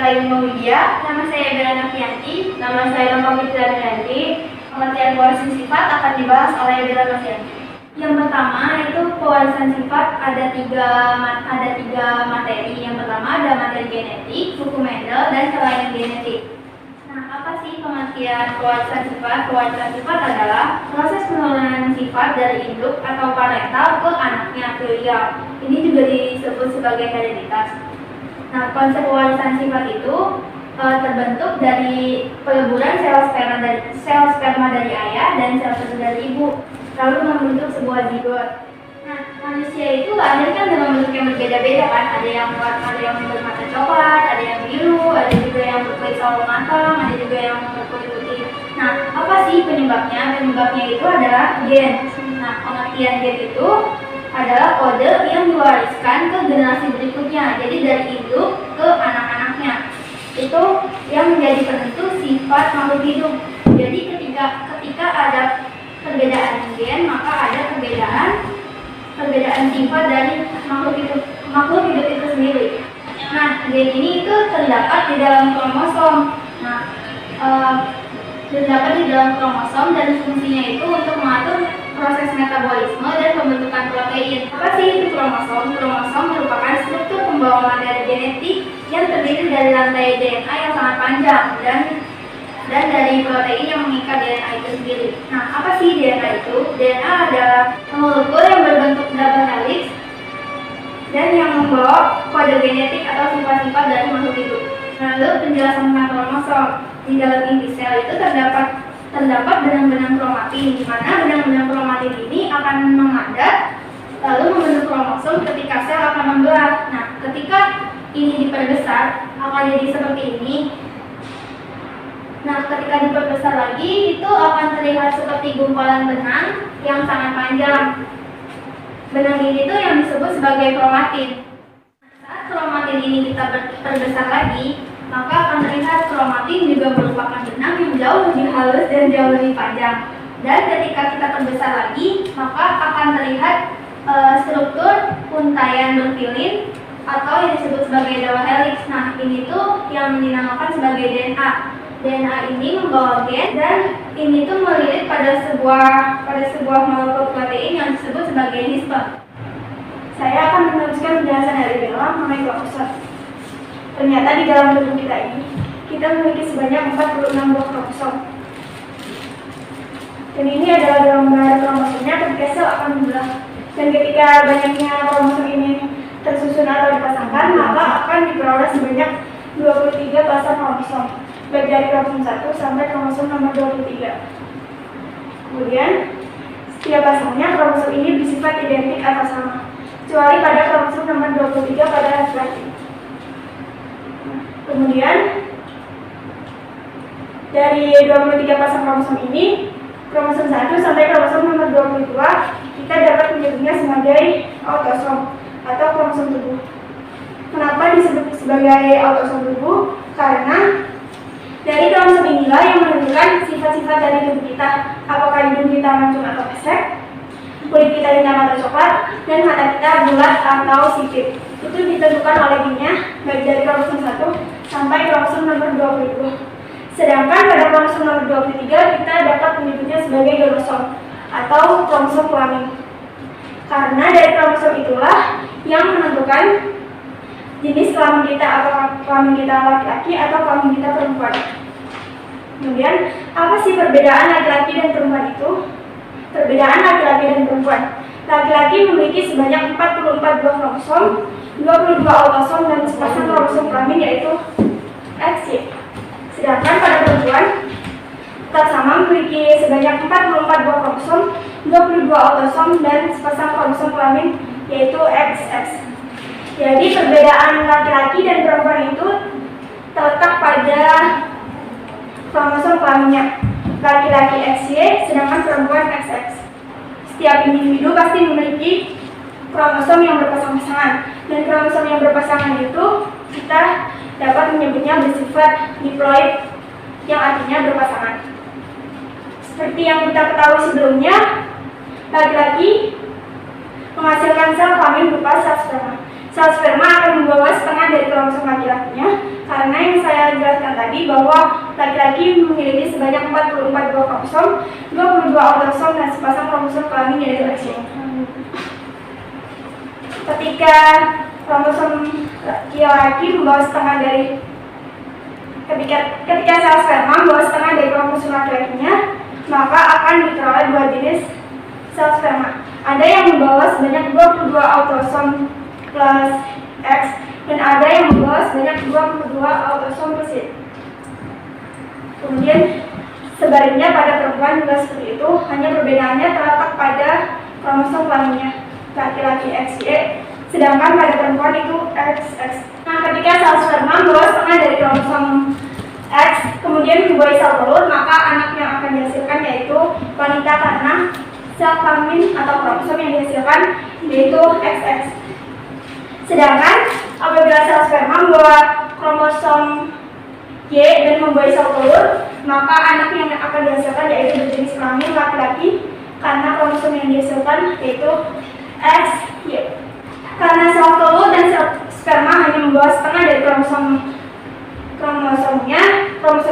Ilmu Widya. Nama saya Bella Novianti. Nama saya Lama Fitriani. Pengertian pewarisan sifat akan dibahas oleh Bella Novianti. Yang pertama itu pewarisan sifat ada tiga materi. Yang pertama ada materi genetik, hukum Mendel, dan kelainan genetik. Nah, apa sih pengertian pewarisan sifat? Pewarisan sifat adalah proses penurunan sifat dari induk atau parental ke anaknya filial. Ini juga disebut sebagai hereditas. Nah, konsep pewarisan sifat itu terbentuk dari peleburan sel sperma dari ayah dan sel telur dari ibu, lalu membentuk sebuah zigot. Nah, manusia itu lahir kan dengan bentuk yang berbeda-beda kan, ada yang bermata coklat, ada yang biru, ada juga yang berkulit sawo matang, ada juga yang berkulit putih. Nah, apa sih penyebabnya? Penyebabnya itu adalah gen. Nah, pengertian gen itu adalah kode yang diwariskan ke generasi berikutnya. Jadi dari induk ke anak-anaknya. Itu yang menjadi penentu sifat makhluk hidup. Jadi ketika ada perbedaan gen, maka ada perbedaan sifat dari makhluk hidup itu sendiri. Nah, gen ini itu terdapat di dalam kromosom. Nah, terdapat di dalam kromosom dan fungsinya itu untuk mengatur proses metabolisme dan pembentukan protein. Apa sih itu kromosom? Kromosom merupakan struktur pembawa materi genetik yang terdiri dari rantai DNA yang sangat panjang dan dari protein yang mengikat DNA itu sendiri. Nah, apa sih DNA itu? DNA adalah molekul yang berbentuk double helix dan yang membawa kode genetik atau sifat-sifat dari makhluk hidup. Lalu penjelasan tentang kromosom. Di dalam inti sel itu terdapat benang-benang kromatin, di mana benang-benang kromatin ini akan memadat lalu membentuk kromosom ketika sel akan membelah. Nah, ketika ini diperbesar akan jadi seperti ini. Nah, ketika diperbesar lagi itu akan terlihat seperti gumpalan benang yang sangat panjang. Benang ini tuh yang disebut sebagai kromatin. Saat kromatin ini kita perbesar lagi, maka akan terlihat kromatin juga merupakan benang yang jauh lebih halus dan jauh lebih panjang. Dan ketika kita perbesar lagi, maka akan terlihat struktur untayan berfilin atau yang disebut sebagai double helix. Nah, ini tuh yang dinamakan sebagai DNA. DNA ini membawa gen dan ini tuh melilit pada sebuah molekul protein yang disebut sebagai histone. Saya akan meneruskan penjelasan dari Bella mengenai kromosom. Ternyata di dalam tubuh kita ini, kita memiliki sebanyak 46 buah kromosom. Dan ini adalah gambar kromosomnya ketika sel akan membelah. Dan ketika banyaknya kromosom ini tersusun atau dipasangkan, maka akan diperoleh sebanyak 23 pasang kromosom, baik dari kromosom 1 sampai kromosom nomor 23. Kemudian, setiap pasangnya kromosom ini bersifat identik atau sama, kecuali pada kromosom nomor 23 pada laki-laki. Kemudian dari 23 pasang kromosom ini, kromosom 1 sampai kromosom nomor 22 kita dapat menyebutnya sebagai autosom atau kromosom tubuh. Kenapa disebut sebagai autosom tubuh? Karena dari kromosom inilah yang menentukan sifat-sifat dari tubuh kita, apakah hidung kita mancung atau pesek, kulit kita hitam atau coklat, dan mata kita bulat atau sipit. Itu ditentukan oleh gennya baik dari kromosom 1 sampai kromosom nomor 22. Sedangkan pada kromosom nomor 23 kita dapat menyebutnya sebagai genosom atau kromosom kelamin. Karena dari kromosom itulah yang menentukan jenis kelamin kita, apakah kelamin kita laki-laki atau kelamin kita perempuan. Kemudian, apa sih perbedaan laki-laki dan perempuan itu? Perbedaan laki-laki dan perempuan. Laki-laki memiliki sebanyak 44 buah kromosom, 22 autosom dan sepasang kromosom kelamin yaitu XY. Sedangkan pada perempuan tetap sama memiliki sebanyak 44 buah kromosom, 22 autosom dan sepasang kromosom kelamin yaitu XX. Jadi perbedaan laki-laki dan perempuan itu terletak pada kromosom kelaminnya. Laki-laki XY sedangkan perempuan XX. Setiap individu pasti memiliki kromosom yang berpasang-pasangan, dan kromosom yang berpasangan itu kita dapat menyebutnya bersifat diploid yang artinya berpasangan. Seperti yang kita ketahui sebelumnya, laki-laki menghasilkan sel kelamin berupa sel sperma. Sel sperma akan membawa setengah dari kromosom laki-lakinya, Karena yang saya jelaskan tadi bahwa laki-laki memiliki sebanyak 44 buah kromosom, 22 autosom dan sepasang kromosom kelamin yaitu X. Ketika kromosom laki-laki membawa setengah dari ketika sel sperma membawa setengah dari kromosom laki-lakinya, maka akan diperoleh dua jenis sel sperma. Ada yang membawa sebanyak 22 autosom plus X dan ada yang membawa sebanyak 22 autosom plus Y. Kemudian sebaliknya pada perempuan juga seperti itu, hanya perbedaannya terletak pada kromosom kelaminnya, laki-laki XY, sedangkan pada perempuan itu XX. Nah, ketika sel sperma membawa setengah dari kromosom X, kemudian membuat sel telur, maka anak yang akan dihasilkan yaitu wanita karena sel kelamin atau kromosom yang dihasilkan yaitu XX. Sedangkan apabila sel sperma membawa kromosom Y dan membuat sel telur, maka anak yang akan dihasilkan yaitu berjenis kelamin laki-laki karena kromosom yang dihasilkan yaitu XY. Karena sel telur dan sel sperma hanya membawa setengah dari kromosom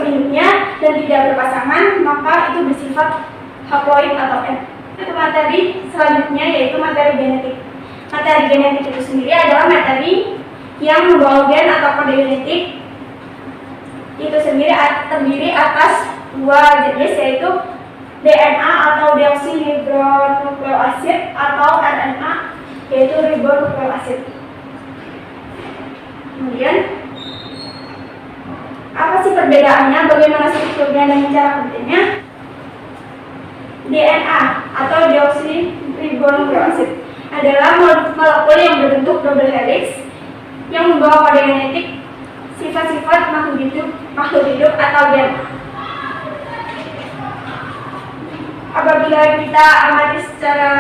induknya dan tidak berpasangan, maka itu bersifat haploid atau N. Itu materi selanjutnya yaitu materi genetik. Materi genetik itu sendiri adalah materi yang membawa gen atau kode genetik. Itu sendiri terdiri atas dua jenis yaitu DNA atau deoksiribonukleoasid atau RNA yaitu ribonukleoasid. Kemudian apa sih perbedaannya, bagaimana strukturnya dan cara kerjanya? DNA atau deoksiribonukleoasid adalah molekul yang berbentuk double helix yang membawa kode genetik sifat-sifat makhluk hidup atau gen. Apabila kita amati secara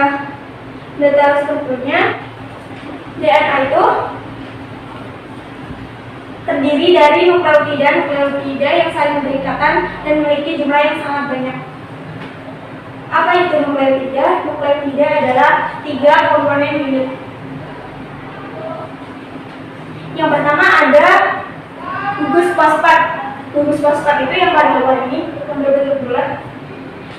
detail strukturnya, DNA itu terdiri dari nukleotida yang saling berikatan dan memiliki jumlah yang sangat banyak. Apa itu nukleotida? Nukleotida adalah 3 komponen unit. Yang pertama ada gugus fosfat. Gugus fosfat itu yang paling bawah ini, yang berbentuk bulat.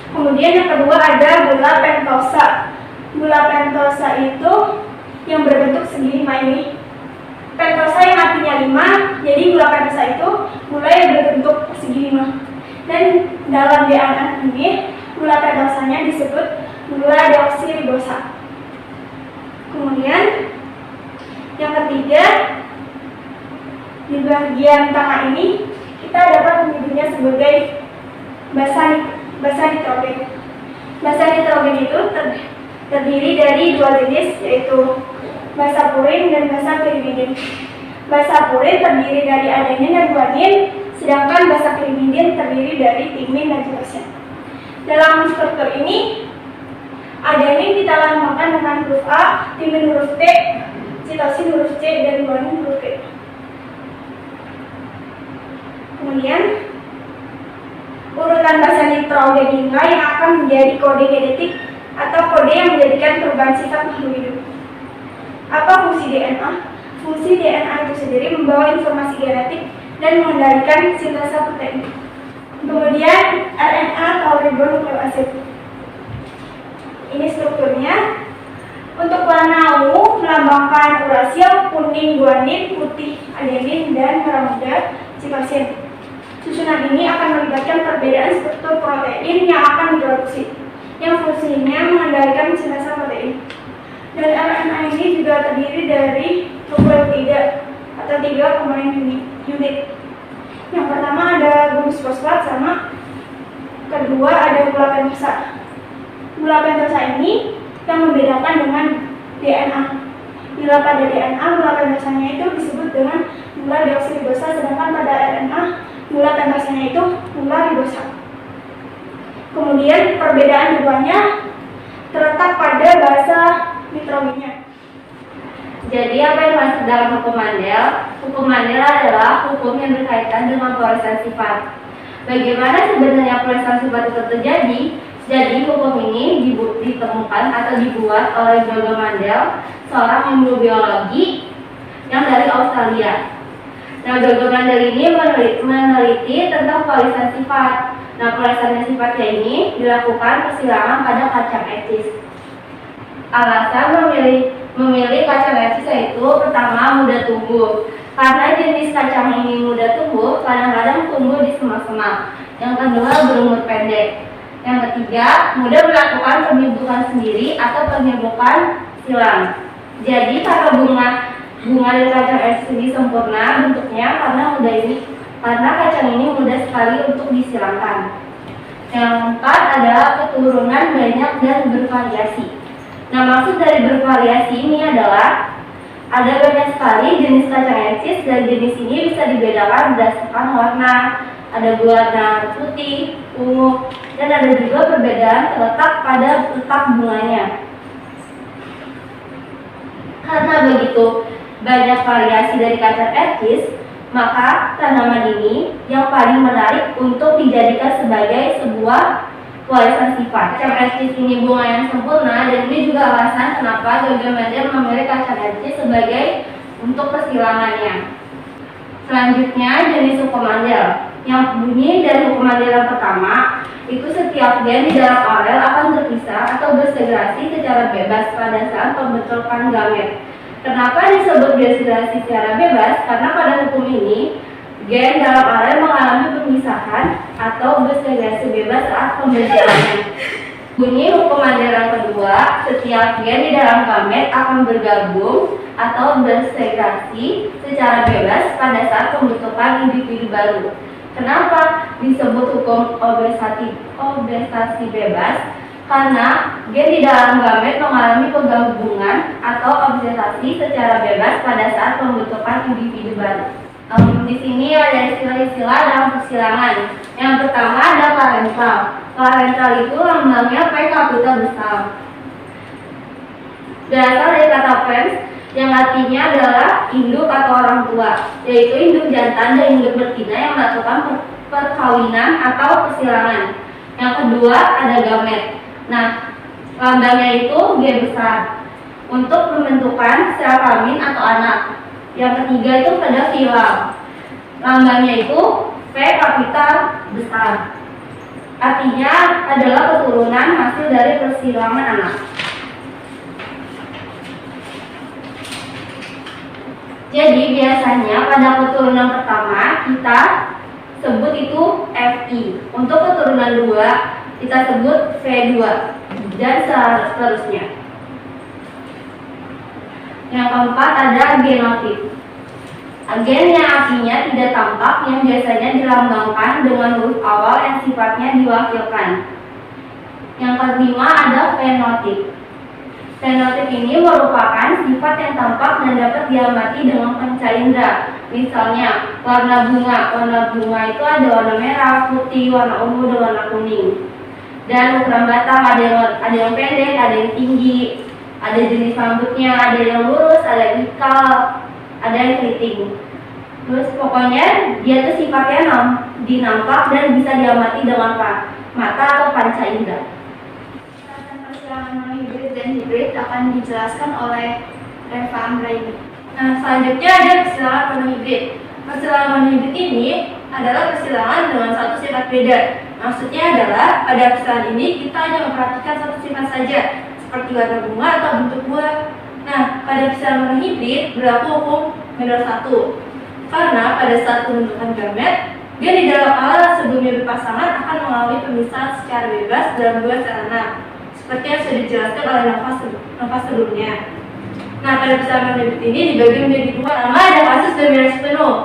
Kemudian yang kedua ada gula pentosa. Gula pentosa itu yang berbentuk segi 5 ini. Pentosa yang artinya 5, jadi gula pentosa itu gula yang berbentuk segi 5. Dan dalam DNA ini gula pentosanya disebut gula deoksiribosa. Kemudian yang ketiga, di bagian tengah ini kita dapat menyebutnya sebagai basa nitrogen. Basa nitrogen itu terdiri dari dua jenis yaitu basa purin dan basa pirimidin. Basa purin terdiri dari adenin dan guanin, sedangkan basa pirimidin terdiri dari timin dan citosin. Dalam struktur ini, adenin kita lambangkan dengan huruf A, timin huruf T, citosin huruf C, dan guanin huruf T. Kemudian urutan basa nitrogen inilah yang akan menjadi kode genetik atau kode yang menjadikan perubahan sifat makhluk hidup. Apa fungsi DNA? Fungsi DNA itu sendiri membawa informasi genetik dan mengendalikan sintesa protein. Kemudian RNA atau ribonukleoasid. Ini strukturnya. Untuk warna ungu melambangkan urasil, kuning guanin, putih adenin, dan merah muda citosin. Susunan ini akan melibatkan perbedaan struktur protein yang akan diproduksi, yang fungsinya mengendalikan sintesa protein. Dan RNA ini juga terdiri dari nukleotida atau 3 komponen unit. Yang pertama ada gugus fosfat sama kedua ada gula pentosa. Gula pentosa ini yang membedakan dengan DNA. Bila pada DNA gula pentosanya itu disebut dengan gula deoksiribosa, sedangkan pada RNA gula pentosanya itu gula ribosa. Kemudian perbedaan keduanya terletak pada basa nitrogennya. Jadi apa yang masuk dalam hukum Mandel? Hukum Mandel adalah hukum yang berkaitan dengan pemeriksaan sifat. Bagaimana sebenarnya pemeriksaan sifat itu terjadi? Jadi hukum ini ditemukan atau dibuat oleh Jogo Mandel, seorang ilmu biologi yang dari Australia. Nah, Dr. Mendel ini meneliti tentang pewarisan sifat. Nah, pewarisan sifatnya ini dilakukan persilangan pada kacang etis. Alasan memilih kacang etis yaitu pertama, mudah tumbuh. Karena jenis kacang ini mudah tumbuh, kadang-kadang tumbuh di semak-semak. Yang kedua, berumur pendek. Yang ketiga, mudah melakukan penyebukan sendiri atau penyebukan silang. Jadi karena bunga dari kacang etis ini sempurna bentuknya karena kacang ini mudah sekali untuk disilangkan. Yang keempat adalah keturunan banyak dan bervariasi. Nah, maksud dari bervariasi ini adalah ada banyak sekali jenis kacang etis dan jenis ini bisa dibedakan berdasarkan warna. Ada warna putih, ungu, dan ada juga perbedaan terletak pada letak bunganya. Karena begitu banyak variasi dari kacang etis, maka tanaman ini yang paling menarik untuk dijadikan sebagai sebuah warisan sifat. Kacang etis ini bunga yang sempurna, dan ini juga alasan kenapa Dr. Mendel memilih kacang etis sebagai untuk persilangannya. Selanjutnya, jenis hukum Mendel. Yang bunyi dari hukum Mendel yang pertama, itu setiap gen di dalam alel akan berpisah atau bersegregasi secara bebas pada saat pembentukan gamet. Kenapa disebut bersegregasi secara bebas? Karena pada hukum ini, gen dalam alel mengalami pemisahan atau bersegregasi bebas saat pembentukannya. Bunyi hukum Mendel yang kedua, setiap gen di dalam gamet akan bergabung atau bersegregasi secara bebas pada saat pembentukan individu baru. Kenapa disebut hukum obestasi bebas? Karena gen di dalam gamet mengalami penggabungan atau observasi secara bebas pada saat pembentukan individu baru. Di sini ada istilah-istilah dalam persilangan. Yang pertama ada parental. Parental itu lambangnya P kapital besar. Berasal dari kata pens yang artinya adalah induk atau orang tua, yaitu induk jantan dan induk betina yang melakukan perkawinan atau persilangan. Yang kedua ada gamet. Nah, lambangnya itu G besar untuk pembentukan sel kelamin atau anak. Yang ketiga itu pada filam. Lambangnya itu P kapital besar. Artinya adalah keturunan hasil dari persilangan anak. Jadi biasanya pada keturunan pertama kita sebut itu Fi. Untuk keturunan 2 kita sebut V2 dan seterusnya. Yang keempat ada genotip. Gen yang artinya tidak tampak yang biasanya dilambangkan dengan huruf awal yang sifatnya diwakilkan. Yang kelima ada fenotip. Fenotip ini merupakan sifat yang tampak dan dapat diamati dengan panca indera. Misalnya, warna bunga. Warna bunga itu ada warna merah, putih, warna ungu, dan warna kuning. Dan ukuran batang ada yang pendek, ada yang tinggi, ada jenis rambutnya, ada yang lurus, ada yang ikal, ada yang keriting. Terus pokoknya dia tuh sifatnya dinampak dan bisa diamati dengan mata atau panca indera. Persilangan monohibrid dan hibrid akan dijelaskan oleh Reva Anggraini. Nah, selanjutnya ada persilangan monohibrid. Persilangan monohibrid ini adalah persilangan dengan satu sifat beda. Maksudnya adalah pada persilangan ini kita hanya memperhatikan satu sifat saja, seperti warna bunga atau bentuk buah. Nah, pada persilangan monohibrid berlaku hukum Mendel 1. Karena pada saat pembentukan gamet, gen di dalam alel sebelumnya berpasangan akan mengalami pemisahan secara bebas dalam dua sarana, seperti yang sudah dijelaskan oleh nafas sebelumnya. Nah, pada persilangan monohibrid ini dibagi menjadi dua. Pertama ada kasus dominasi penuh.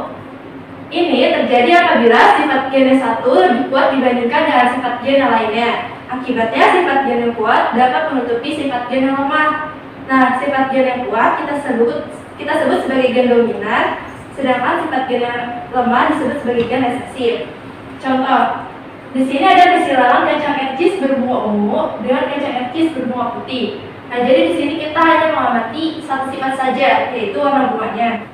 Ini terjadi apabila sifat gen yang satu lebih kuat dibandingkan dengan sifat gen yang lainnya. Akibatnya sifat gen yang kuat dapat menutupi sifat gen yang lemah. Nah, sifat gen yang kuat kita sebut sebagai gen dominan, sedangkan sifat gen yang lemah disebut sebagai gen resesif. Contoh, di sini ada persilangan kacang etis berbunga ungu dengan kacang etis berbunga putih. Nah, jadi di sini kita hanya mengamati satu sifat saja, yaitu warna bunganya.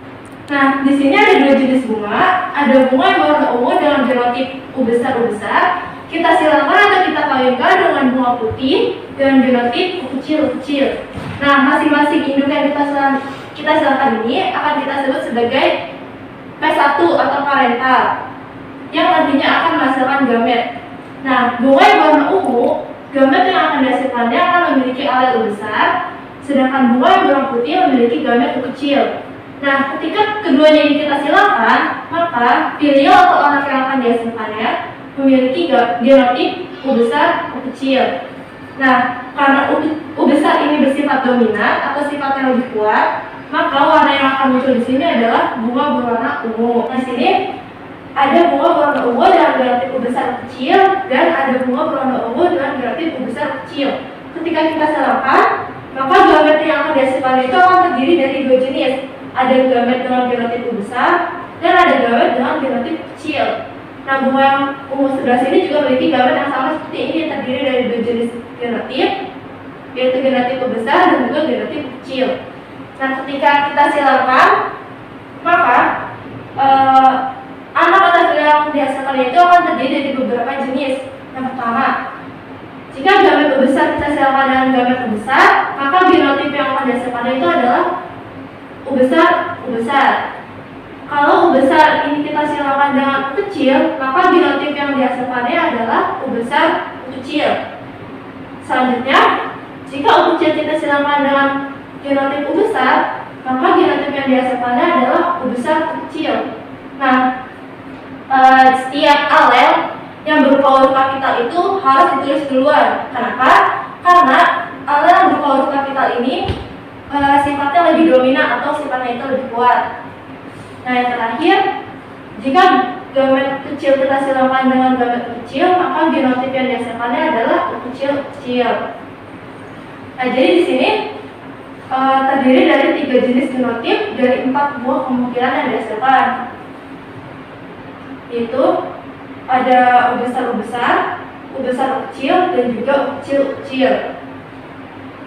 Nah, di sini ada dua jenis bunga. Ada bunga yang warna ungu dengan genotip U besar. Kita silangkan atau kita kawinkan dengan bunga putih dengan genotip U kecil. Nah, masing-masing induk yang kita silangkan ini akan kita sebut sebagai P1 atau parental yang nantinya akan menghasilkan gamet. Nah, bunga yang berwarna ungu, gamet yang akan dihasilkannya akan memiliki alel besar, sedangkan bunga yang berwarna putih memiliki gamet kecil. Nah, ketika keduanya ini kita silakan, maka filial atau anak yang akan dihasilkannya memiliki genotip U besar, U kecil. Nah, karena U besar ini bersifat dominan atau sifatnya lebih kuat, maka warna yang akan muncul di sini adalah bunga berwarna ungu. Di sini ada bunga berwarna ungu dengan genotip U besar, U kecil, dan ada bunga berwarna ungu dengan genotip U besar, U kecil. Ketika kita silakan, maka gamet yang akan dihasilkan itu akan terdiri dari dua jenis. Ada gamet dengan genotip U besar dan ada gamet dengan genotip kecil. Nah, bunga yang ungu sebelah sini juga memiliki gamet yang sama seperti ini, terdiri dari dua jenis genotip, yaitu genotip U besar dan juga genotip kecil. Nah, ketika kita silakan, maka anak atau filial yang dihasilkan itu akan terdiri dari beberapa jenis. Yang pertama, jika gamet U besar kita silakan dengan gamet U besar, maka genotip yang akan dihasilkan itu adalah U besar, U besar. Kalau U besar ini kita silakan dengan U kecil, maka genotip yang dihasilkannya adalah U besar, U kecil. Selanjutnya, jika U kecil kita silakan dengan genotip U besar, maka genotip yang dihasilkannya adalah U besar, U kecil. Nah, setiap alel yang berupa huruf kapital itu harus ditulis duluan. Kenapa? Karena alel yang berupa huruf kapital ini sifatnya lebih dominan atau sifatnya itu lebih kuat. Nah, yang terakhir, jika gamet kecil kita silakan dengan gamet kecil, maka genotip yang dihasilkannya adalah U kecil. Nah, jadi di sini terdiri dari 3 jenis genotip dari 4 buah kemungkinan yang dihasilkan, yaitu ada U besar, U besar, U besar, U kecil, dan juga U kecil, U kecil.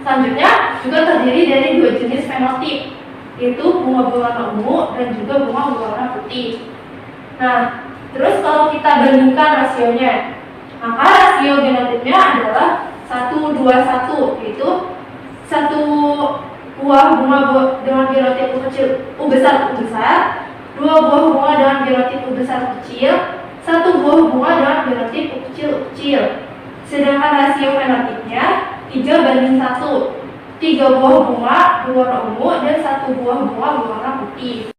Selanjutnya juga terdiri dari 2 jenis fenotip, yaitu bunga berwarna ungu dan juga bunga berwarna putih. Nah, terus kalau kita bandingkan rasionya, maka rasio genotipnya adalah 1:2:1, yaitu 1 buah bunga dengan genotip U kecil, U besar, U besar, 2 buah bunga dengan genotip U besar, U kecil, 1 buah bunga dengan genotip U kecil, U kecil. Sedangkan rasio fenotipnya 3:1, 3 buah bunga berwarna ungu dan 1 buah bunga berwarna putih.